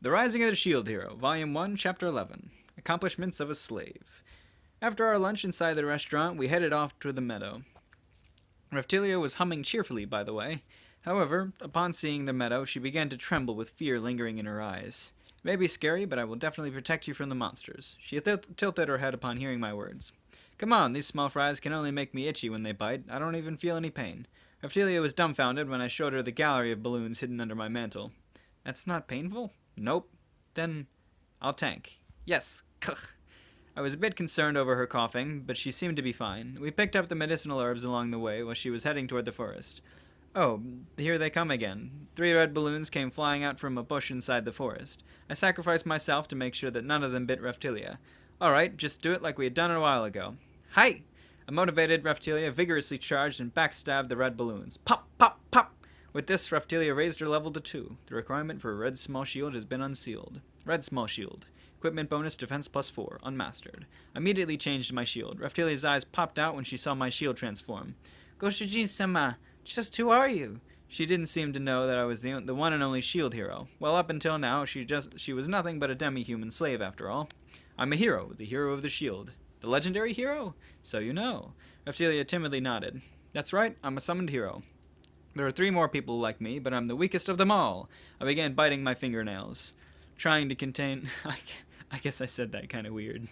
The Rising of the Shield Hero, Volume 1, Chapter 11. Accomplishments of a Slave. After our lunch inside the restaurant, we headed off to the meadow. Reptilia was humming cheerfully, by the way. However, upon seeing the meadow, she began to tremble with fear lingering in her eyes. It may be scary, but I will definitely protect you from the monsters. She tilted her head upon hearing my words. Come on, these small fries can only make me itchy when they bite. I don't even feel any pain. Reptilia was dumbfounded when I showed her the gallery of balloons hidden under my mantle. That's not painful? Nope. Then I'll tank. Yes. I was a bit concerned over her coughing, but she seemed to be fine. We picked up the medicinal herbs along the way while she was heading toward the forest. Oh, here they come again. 3 red balloons came flying out from a bush inside the forest. I sacrificed myself to make sure that none of them bit Reptilia. Alright, just do it like we had done it a while ago. Hi! A motivated Reptilia vigorously charged and backstabbed the red balloons. Pop, pop, pop! With this, Reptilia raised her level to 2. The requirement for a red small shield has been unsealed. Red small shield. Equipment bonus defense plus 4. Unmastered. I immediately changed my shield. Reptilia's eyes popped out when she saw my shield transform. Goshujin-sama, just who are you? She didn't seem to know that I was the one and only shield hero. Well, up until now, she was nothing but a demi-human slave after all. I'm a hero, the hero of the shield. The legendary hero? So you know. Reptilia timidly nodded. That's right, I'm a summoned hero. There are 3 more people like me, but I'm the weakest of them all. I began biting my fingernails, trying to contain... I guess I said that kind of weird.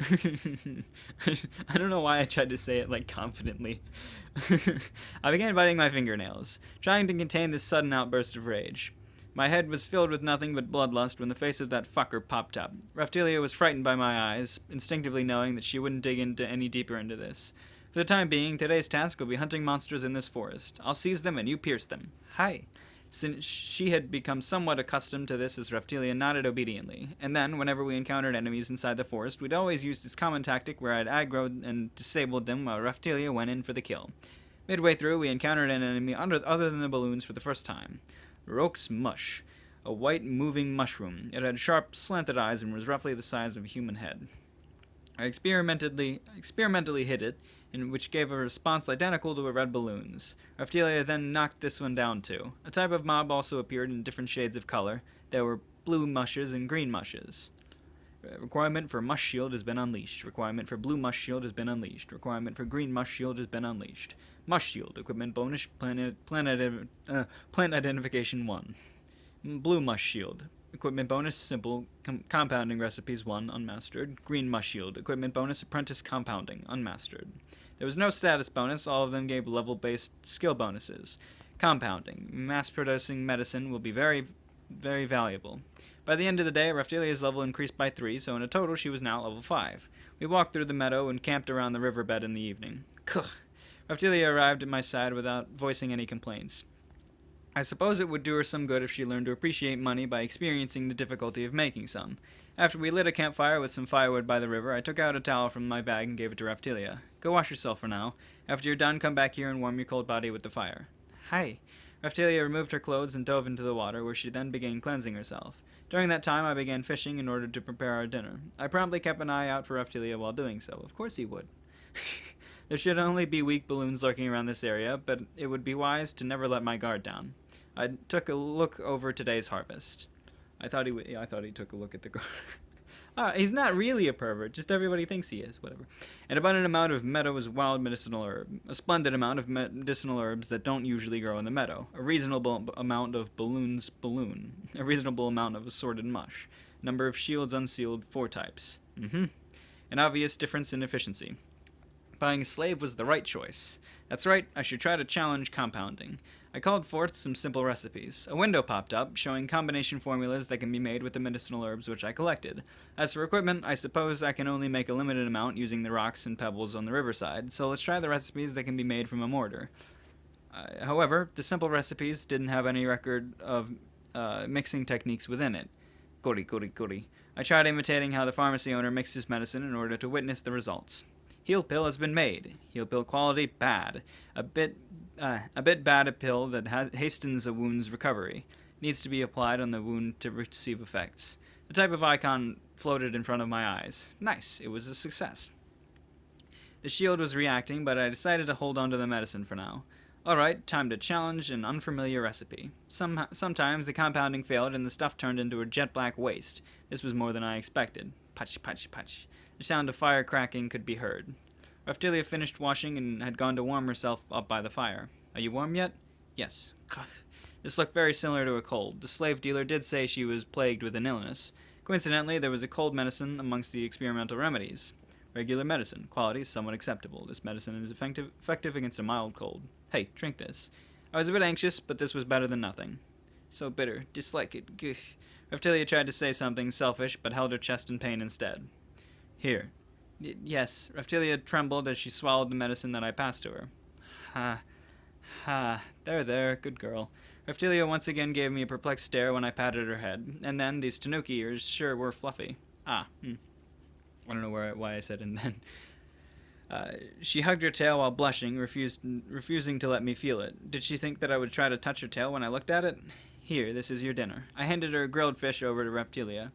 I don't know why I tried to say it, like, confidently. I began biting my fingernails, trying to contain this sudden outburst of rage. My head was filled with nothing but bloodlust when the face of that fucker popped up. Reptilia was frightened by my eyes, instinctively knowing that she wouldn't dig any deeper into this. For the time being, today's task will be hunting monsters in this forest. I'll seize them and you pierce them. Hi. Since she had become somewhat accustomed to this as Reptilia nodded obediently, and then, whenever we encountered enemies inside the forest, we'd always use this common tactic where I'd aggroed and disabled them while Reptilia went in for the kill. Midway through, we encountered an enemy other than the balloons for the first time. Roke's Mush, a white moving mushroom. It had sharp, slanted eyes and was roughly the size of a human head. I experimentally hit it, which gave a response identical to a red balloon's. Reptilia then knocked this one down too. A type of mob also appeared in different shades of color. There were blue mushes and green mushes. Requirement for mush shield has been unleashed. Requirement for blue mush shield has been unleashed. Requirement for green mush shield has been unleashed. Mush shield, equipment bonus, plant identification 1. Blue mush shield. Equipment bonus, simple compounding recipes 1, unmastered. Green mush shield. Equipment bonus, apprentice compounding, unmastered. There was no status bonus, all of them gave level-based skill bonuses. Compounding. Mass-producing medicine will be very, very valuable. By the end of the day, Reptilia's level increased by 3, so in a total she was now level 5. We walked through the meadow and camped around the riverbed in the evening. Reptilia arrived at my side without voicing any complaints. I suppose it would do her some good if she learned to appreciate money by experiencing the difficulty of making some. After we lit a campfire with some firewood by the river, I took out a towel from my bag and gave it to Reptilia. Go wash yourself for now. After you're done, come back here and warm your cold body with the fire. Hi. Reptilia removed her clothes and dove into the water, where she then began cleansing herself. During that time, I began fishing in order to prepare our dinner. I promptly kept an eye out for Reptilia while doing so. Of course he would. There should only be weak balloons lurking around this area, but it would be wise to never let my guard down. I took a look over today's harvest. I thought he took a look at the he's not really a pervert, just everybody thinks he is, whatever. An abundant amount of meadow's wild medicinal herb. A splendid amount of medicinal herbs that don't usually grow in the meadow. A reasonable amount of balloon. A reasonable amount of assorted mush. Number of shields unsealed, 4 types. An obvious difference in efficiency. Buying a slave was the right choice. That's right, I should try to challenge compounding. I called forth some simple recipes. A window popped up, showing combination formulas that can be made with the medicinal herbs which I collected. As for equipment, I suppose I can only make a limited amount using the rocks and pebbles on the riverside, so let's try the recipes that can be made from a mortar. However, the simple recipes didn't have any record of mixing techniques within it. Kori. I tried imitating how the pharmacy owner mixed his medicine in order to witness the results. Heal pill has been made. Heal pill quality, bad. A bit bad a pill that hastens a wound's recovery. Needs to be applied on the wound to receive effects. The type of icon floated in front of my eyes. Nice, it was a success. The shield was reacting, but I decided to hold on to the medicine for now. Alright, time to challenge an unfamiliar recipe. Sometimes the compounding failed and the stuff turned into a jet black waste. This was more than I expected. Patch, patch, patch. The sound of fire cracking could be heard. Raptilia finished washing and had gone to warm herself up by the fire. Are you warm yet? Yes. This looked very similar to a cold. The slave dealer did say she was plagued with an illness. Coincidentally, there was a cold medicine amongst the experimental remedies. Regular medicine. Quality somewhat acceptable. This medicine is effective against a mild cold. Hey, drink this. I was a bit anxious, but this was better than nothing. So bitter. Dislike it. Gah. Raptilia tried to say something selfish, but held her chest in pain instead. Here. Yes. Raptilia trembled as she swallowed the medicine that I passed to her. Ha. Ha. There. Good girl. Raptilia once again gave me a perplexed stare when I patted her head, and then these tanuki ears sure were fluffy. I don't know why I said and then. She hugged her tail while blushing, refusing to let me feel it. Did she think that I would try to touch her tail when I looked at it? Here, this is your dinner. I handed her a grilled fish over to Raptilia,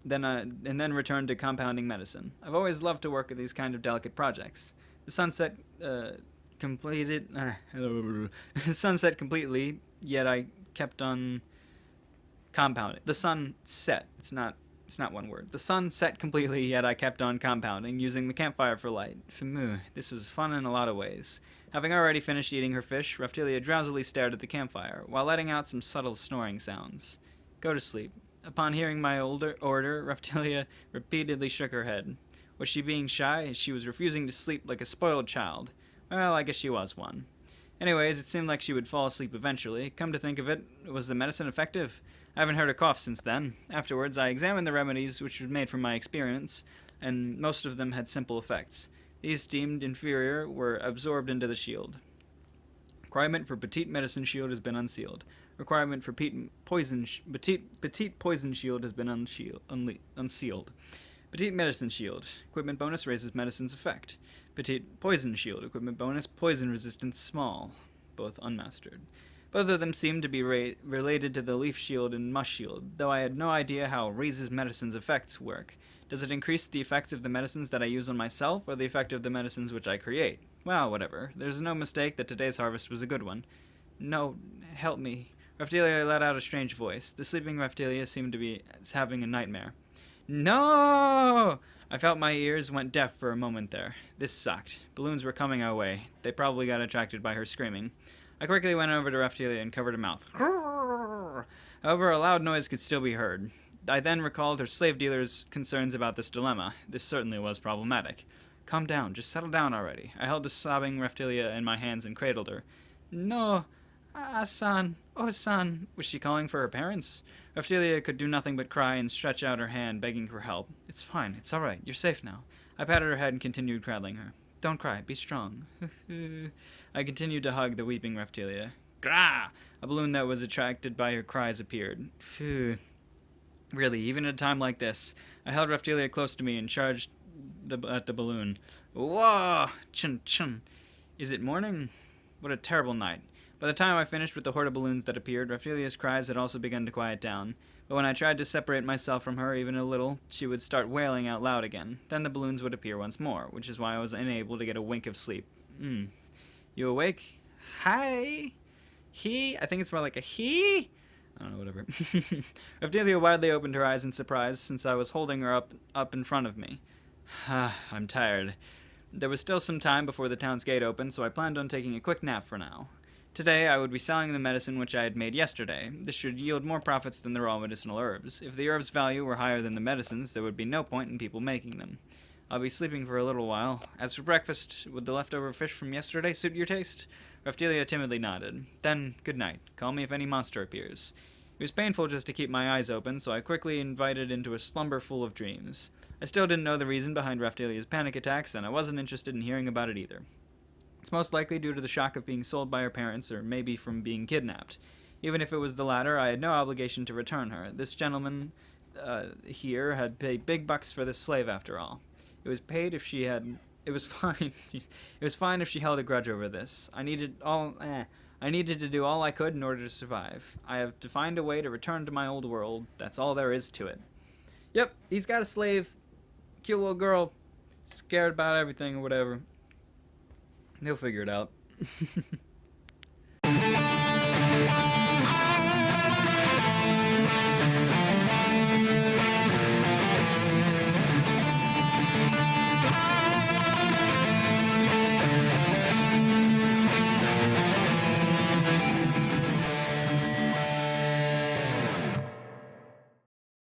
and then returned to compounding medicine. I've always loved to work at these kind of delicate projects. The sunset completed. The sunset completely, yet I kept on compounding. The sun set. It's not one word. The sun set completely, yet I kept on compounding, using the campfire for light. This was fun in a lot of ways. Having already finished eating her fish, Raptilia drowsily stared at the campfire, while letting out some subtle snoring sounds. Go to sleep. Upon hearing my order, Raptilia repeatedly shook her head. Was she being shy? She was refusing to sleep like a spoiled child. Well, I guess she was one. Anyways, it seemed like she would fall asleep eventually. Come to think of it, was the medicine effective? I haven't heard a cough since then. Afterwards, I examined the remedies which were made from my experience, and most of them had simple effects. These deemed inferior were absorbed into the shield. Requirement for petite medicine shield has been unsealed. Requirement for petite poison shield has been unsealed. Petite medicine shield. Equipment bonus raises medicine's effect. Petite poison shield. Equipment bonus poison resistance small. Both unmastered. Both of them seemed to be related to the leaf shield and mush shield, though I had no idea how raises medicine's effects work. Does it increase the effects of the medicines that I use on myself, or the effect of the medicines which I create? Well, whatever. There's no mistake that today's harvest was a good one. No, help me. Raptilia let out a strange voice. The sleeping Raptilia seemed to be having a nightmare. No! I felt my ears went deaf for a moment there. This sucked. Balloons were coming our way. They probably got attracted by her screaming. I quickly went over to Raptilia and covered her mouth. However, a loud noise could still be heard. I then recalled her slave dealer's concerns about this dilemma. This certainly was problematic. Calm down, just settle down already. I held the sobbing Raptilia in my hands and cradled her. No, San, oh San. Was she calling for her parents? Raptilia could do nothing but cry and stretch out her hand, begging for help. It's fine, it's alright, you're safe now. I patted her head and continued cradling her. Don't cry, be strong. I continued to hug the weeping Raptilia. Grah! A balloon that was attracted by her cries appeared. Phew. Really, even at a time like this, I held Raptilia close to me and charged at the balloon. Whoa! Chun chun. Is it morning? What a terrible night. By the time I finished with the horde of balloons that appeared, Raptilia's cries had also begun to quiet down. But when I tried to separate myself from her even a little, she would start wailing out loud again. Then the balloons would appear once more, which is why I was unable to get a wink of sleep. You awake? Hi? He? I think it's more like a he? I don't know, whatever. Raptilia widely opened her eyes in surprise, since I was holding her up in front of me. I'm tired. There was still some time before the town's gate opened, so I planned on taking a quick nap for now. Today, I would be selling the medicine which I had made yesterday. This should yield more profits than the raw medicinal herbs. If the herbs' value were higher than the medicines, there would be no point in people making them. I'll be sleeping for a little while. As for breakfast, would the leftover fish from yesterday suit your taste? Raptilia timidly nodded. Then, good night. Call me if any monster appears. It was painful just to keep my eyes open, so I quickly invited into a slumber full of dreams. I still didn't know the reason behind Raptilia's panic attacks, and I wasn't interested in hearing about it either. It's most likely due to the shock of being sold by her parents, or maybe from being kidnapped. Even if it was the latter, I had no obligation to return her. This gentleman here had paid big bucks for this slave after all. It was paid if she had... It was fine. It was fine if she held a grudge over this. I needed to do all I could in order to survive. I have to find a way to return to my old world. That's all there is to it. Yep, he's got a slave. Cute little girl. Scared about everything or whatever. He'll figure it out.